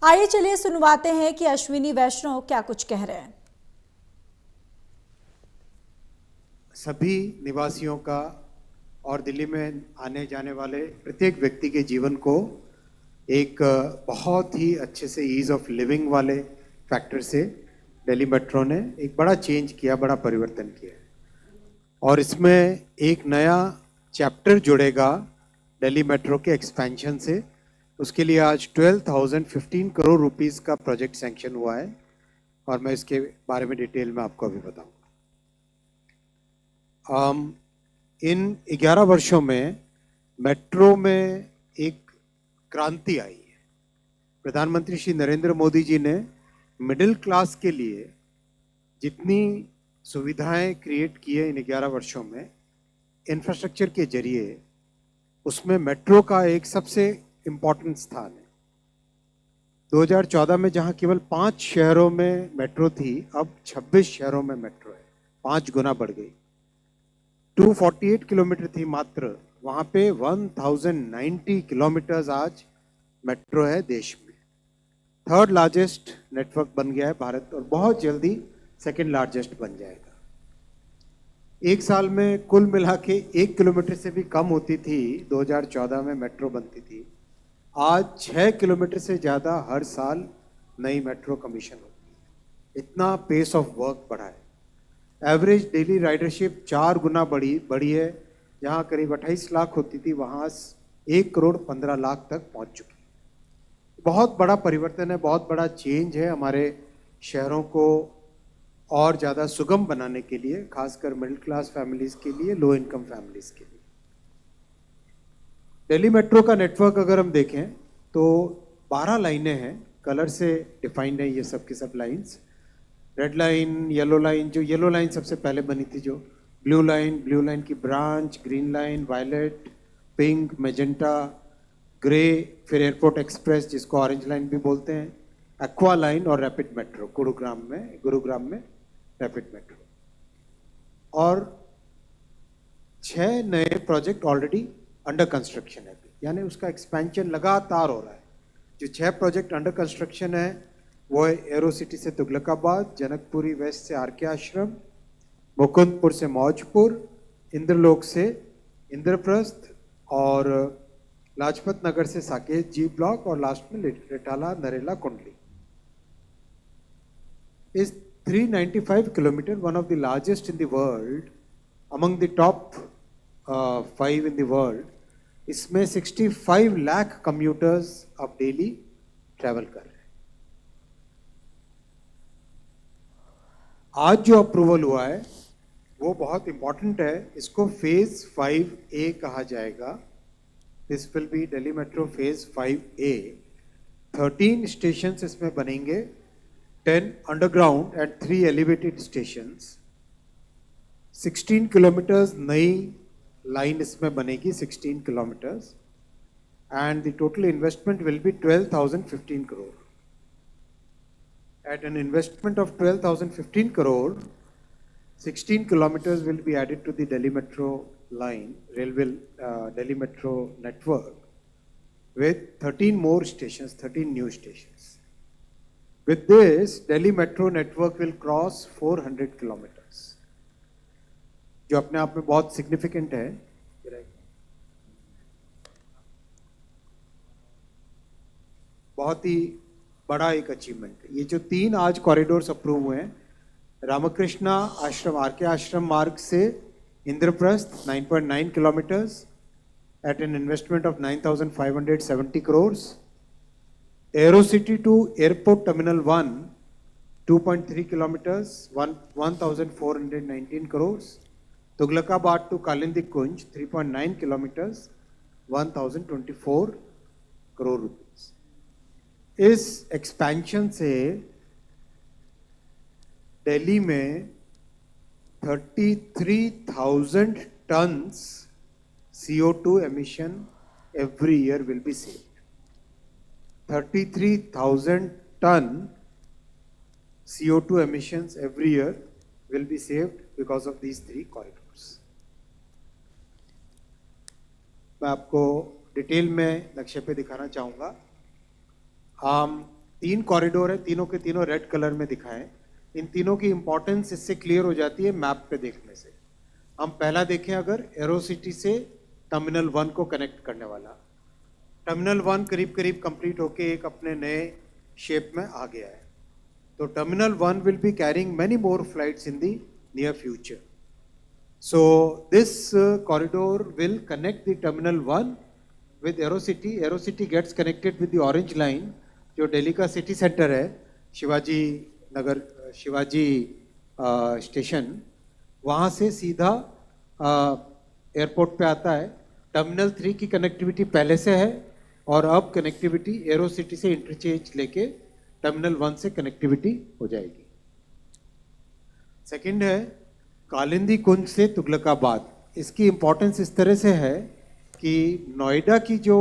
आइए चलिए सुनवाते हैं कि अश्विनी वैष्णव क्या कुछ कह रहे हैं। सभी निवासियों का और दिल्ली में आने जाने वाले प्रत्येक व्यक्ति के जीवन को एक बहुत ही अच्छे से ईज ऑफ लिविंग वाले फैक्टर से दिल्ली मेट्रो ने एक बड़ा चेंज किया, बड़ा परिवर्तन किया और इसमें एक नया चैप्टर जुड़ेगा दिल्ली मेट्रो के एक्सपेंशन से। उसके लिए आज 12,015 करोड़ रुपीस का प्रोजेक्ट सैंक्शन हुआ है और मैं इसके बारे में डिटेल में आपको अभी बताऊंगा। इन 11 वर्षों में मेट्रो में एक क्रांति आई है। प्रधानमंत्री श्री नरेंद्र मोदी जी ने मिडिल क्लास के लिए जितनी सुविधाएं क्रिएट की है इन 11 वर्षों में इंफ्रास्ट्रक्चर के जरिए, उसमें मेट्रो का एक सबसे इम्पॉर्टेंट स्थान है। 2014 में जहां केवल 5 शहरों में मेट्रो थी, अब 26 शहरों में मेट्रो है, 5 गुना बढ़ गई। 248 किलोमीटर थी मात्र, वहां पे 1090 किलोमीटर्स आज मेट्रो है देश में। थर्ड लार्जेस्ट नेटवर्क बन गया है भारत और बहुत जल्दी सेकंड लार्जेस्ट बन जाएगा। एक साल में कुल मिला के 1 किलोमीटर से भी कम होती थी 2014 में मेट्रो बनती थी। आज 6 किलोमीटर से ज़्यादा हर साल नई मेट्रो कमीशन होती है। इतना पेस ऑफ वर्क बढ़ा है। एवरेज डेली राइडरशिप 4 गुना बढ़ी है। जहाँ करीब 28 लाख होती थी, वहाँ 1 करोड़ 15 लाख तक पहुँच चुकी है। बहुत बड़ा परिवर्तन है, बहुत बड़ा चेंज है हमारे शहरों को और ज़्यादा सुगम बनाने के लिए, खासकर मिडिल क्लास फैमिलीज़ के लिए, लो इनकम फैमिलीज़ के लिए। दिल्ली मेट्रो का नेटवर्क अगर हम देखें तो 12 लाइनें हैं, कलर से डिफाइंड है ये सब की सब lines. Red line, yellow line, जो येलो लाइन सबसे पहले बनी थी, जो ब्लू लाइन की branch, green line, violet, pink, magenta, grey, फिर एयरपोर्ट एक्सप्रेस जिसको ऑरेंज लाइन भी बोलते हैं, एक्वा लाइन और रैपिड मेट्रो गुरुग्राम में रैपिड मेट्रो। और 6 नए प्रोजेक्ट ऑलरेडी अंडर कंस्ट्रक्शन है, यानी उसका एक्सपेंशन लगातार हो रहा है। जो 6 प्रोजेक्ट अंडर कंस्ट्रक्शन है वो है एरो सिटी से तुगलकाबाद, जनकपुरी वेस्ट से आरके आश्रम, मुकुंदपुर से मौजपुर, इंद्रलोक से इंद्रप्रस्थ और लाजपत नगर से साकेत जी ब्लॉक और लास्ट में रिटाला नरेला कुंडली। इस 395 kilometer, one of the largest in the world, among the top 5 in the world, इसमें 65 लाख कम्यूटर्स अब डेली ट्रैवल कर रहे हैं। आज जो अप्रूवल हुआ है वो बहुत इंपॉर्टेंट है, इसको फेज 5A कहा जाएगा। This will be Delhi metro phase 5A। 13 station इसमें बनेंगे, 10 underground and 3 elevated stations। 16 kilometres नई लाइन इसमें बनेगी, 16 kilometres, and the total investment will be 12,015 crore। At an investment of 12,015 crore, 16 kilometers will be added to the Delhi Metro line, Delhi Metro network, with 13 more stations, 13 new stations। With this, Delhi Metro network will cross 400 kilometers, जो अपने आप में बहुत significant है। बहुत ही बड़ा एक achievement है। ये जो 3 आज कॉरिडोर्स अप्रूव हुए हैं, रामकृष्णा आश्रम, आरके आश्रम मार्ग से Indraprastha 9.9 kilometres at an investment of 9,570 crores। Aero City to Airport Terminal 1, 2.3 kilometers, 1,419 crores। Tughlakabad to Kalindi Kunj, 3.9 kilometers, 1,024 crore rupees। इस एक्सपेंशन से दिल्ली में 33,000 tons CO2 emission every year will be saved। 33,000 ton CO2 emissions every year will be saved because of these 3 corridors। मैं आपको detail में नक्शे पे दिखाना चाहूँगा। तीन कॉरिडोर है, तीनों के तीनों रेड कलर में दिखाएं। इन तीनों की इंपॉर्टेंस इससे क्लियर हो जाती है मैप पे देखने से। हम पहला देखें अगर एरोसिटी से टर्मिनल 1 को कनेक्ट करने वाला। टर्मिनल 1 करीब करीब कंप्लीट होके एक अपने नए शेप में आ गया है। तो terminal 1 will be carrying many more flights in the near future. So this corridor will connect the terminal 1 with Aerocity. Aerocity gets connected with the orange line, जो दिल्ली का सिटी सेंटर है, शिवाजी नगर, शिवाजी स्टेशन, वहाँ से सीधा एयरपोर्ट पे आता है। Terminal 3 की कनेक्टिविटी पहले से है और अब कनेक्टिविटी एरोसिटी से इंटरचेंज लेके टर्मिनल 1 से कनेक्टिविटी हो जाएगी। सेकंड है कालिंदी कुंज से तुगलकाबाद। इसकी इंपॉर्टेंस इस तरह से है कि नोएडा की जो